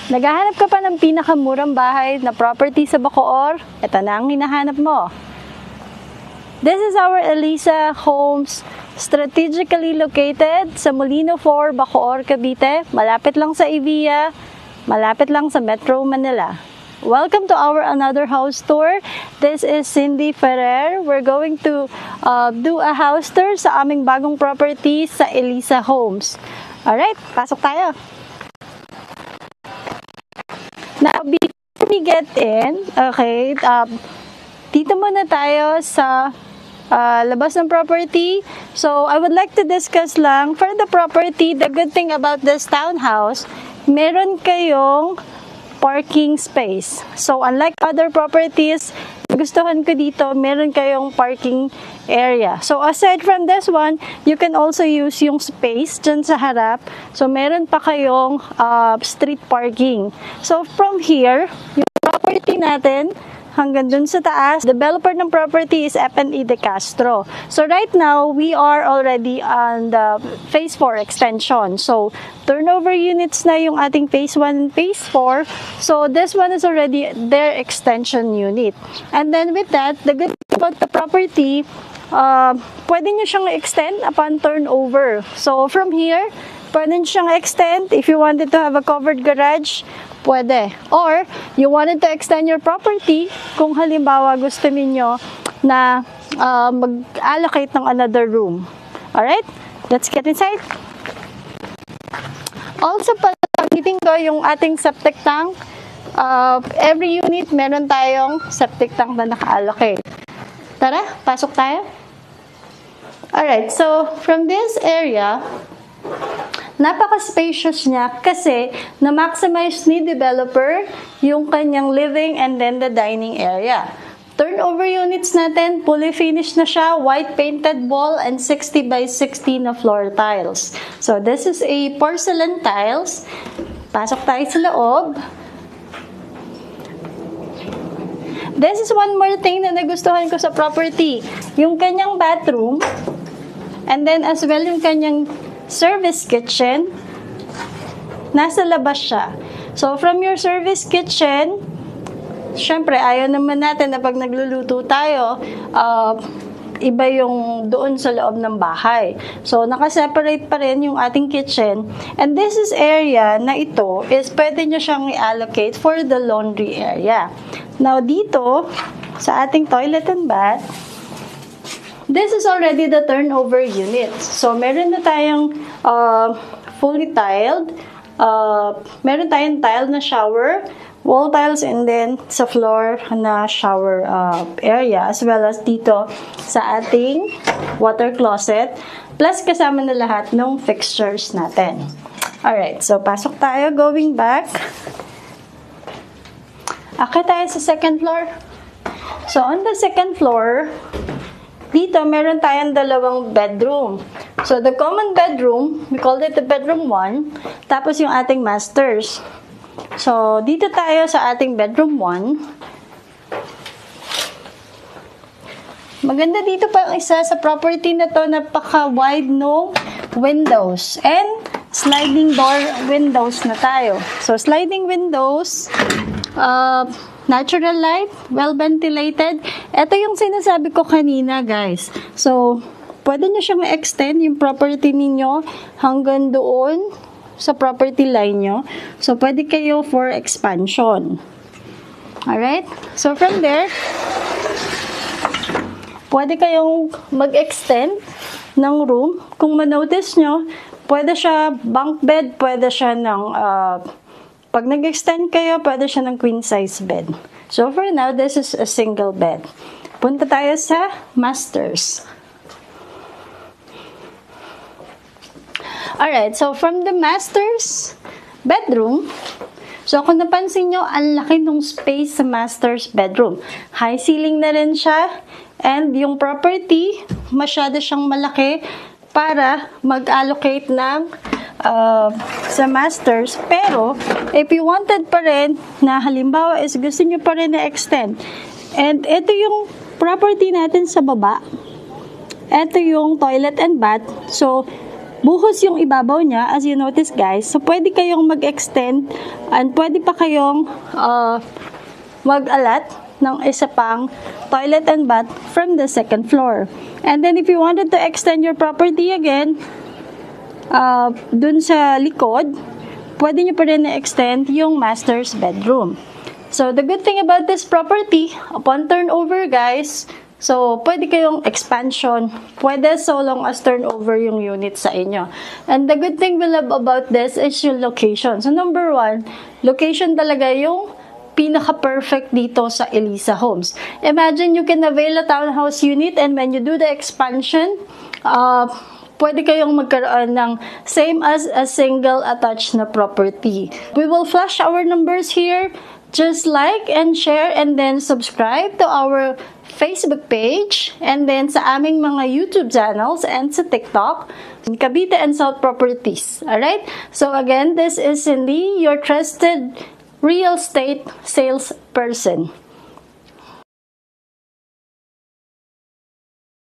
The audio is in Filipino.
Naghahanap ka pa ng pinakamurang bahay na property sa Bacoor? Ito na ang hinahanap mo. This is our Elisa Homes, strategically located sa Molino 4, Bacoor, Cavite. Malapit lang sa Evia, malapit lang sa Metro Manila. Welcome to our another house tour. This is Cindy Ferrer. We're going to do a house tour sa aming bagong property sa Elisa Homes. Alright, pasok tayo. Now, before we get in, okay, dito muna tayo sa labas ng property. So, I would like to discuss lang, for the property, the good thing about this townhouse, meron kayong parking space. So, unlike other properties, gustuhan ko dito, meron kayong parking area. So, aside from this one, you can also use yung space dyan sa harap. So, meron pa kayong street parking. So, from here, yung property natin, hanggang dun sa taas, developer ng property is F&E De Castro. So, right now, we are already on the Phase 4 extension. So, turnover units na yung ating Phase 1 and Phase 4. So, this one is already their extension unit. And then with that, the good thing about the property, pwede nyo siyang extend upon turnover. So, from here, pwede nyo siyang extend. If you wanted to have a covered garage, pwede. Or, you wanted to extend your property, kung halimbawa gusto niyo na mag-allocate ng another room. Alright? Let's get inside. Also, pagkiting ko yung ating septic tank. Every unit, meron tayong septic tank na naka-allocate. Tara, pasok tayo. Alright, so from this area, napaka-spacious niya kasi na-maximize ni developer yung kanyang living and then the dining area. Turnover units natin, fully finished na siya, white painted wall and 60 by 60 na floor tiles. So this is a porcelain tiles. Pasok tayo sa loob. This is one more thing na nagustuhan ko sa property. Yung kanyang bathroom, and then as well yung kanyang service kitchen, nasa labas siya. So from your service kitchen, syempre ayaw naman natin na pag nagluluto tayo, iba yung doon sa loob ng bahay. So naka-separate pa rin yung ating kitchen. And this is area na ito is pwede nyo siyang i-allocate for the laundry area. Now dito, sa ating toilet and bath, this is already the turnover unit. So, meron na tayong fully tiled. Meron tayong tile na shower, wall tiles, and then sa floor na shower area. As well as dito sa ating water closet. Plus, kasama na lahat ng fixtures natin. Alright, so pasok tayo. Going back. Akit tayo sa second floor. So, on the second floor, dito, meron tayong dalawang bedroom. So, the common bedroom, we called it the bedroom 1. Tapos yung ating masters. So, dito tayo sa ating bedroom 1. Maganda dito pa ang isa sa property na to, napaka-wide no windows. And, sliding door windows na tayo. So, sliding windows, natural light, well ventilated. Ito yung sinasabi ko kanina, guys. So, pwede nyo siyang extend yung property ninyo hanggang doon sa property line nyo. So, pwede kayo for expansion. Alright? So, from there, pwede kayong mag-extend ng room. Kung ma-notice nyo, pwede siya bunk bed, pwede siya ng pag nag-extend kayo, pwede siya ng queen size bed. So, for now, this is a single bed. Punta tayo sa masters. Alright, so from the masters bedroom, so kung napansin nyo, ang laki ng space sa master's bedroom. High ceiling na rin siya. And yung property, masyado siyang malaki para mag-allocate ng sa masters. Pero, if you wanted pa rin na halimbawa is gusto nyo pa rin na-extend. And ito yung property natin sa baba. Ito yung toilet and bath. So, buhos yung ibabaw niya, as you notice guys. So, pwede kayong mag-extend and pwede pa kayong mag-alat ng isa pang toilet and bath from the second floor. And then, if you wanted to extend your property again, dun sa likod, pwede nyo pa rin na-extend yung master's bedroom. So, the good thing about this property, upon turnover guys, so, pwede kayong expansion, pwede so long as turnover yung unit sa inyo. And the good thing we love about this is yung location. So, number one, location talaga yung pinaka-perfect dito sa Elisa Homes. Imagine you can avail a townhouse unit and when you do the expansion, pwede kayong magkaroon ng same as a single attached na property. We will flash our numbers here. Just like and share and then subscribe to our Facebook page and then sa aming mga YouTube channels and sa TikTok, Cavite and South Properties. Alright? So again, this is Cindy, your trusted real estate salesperson.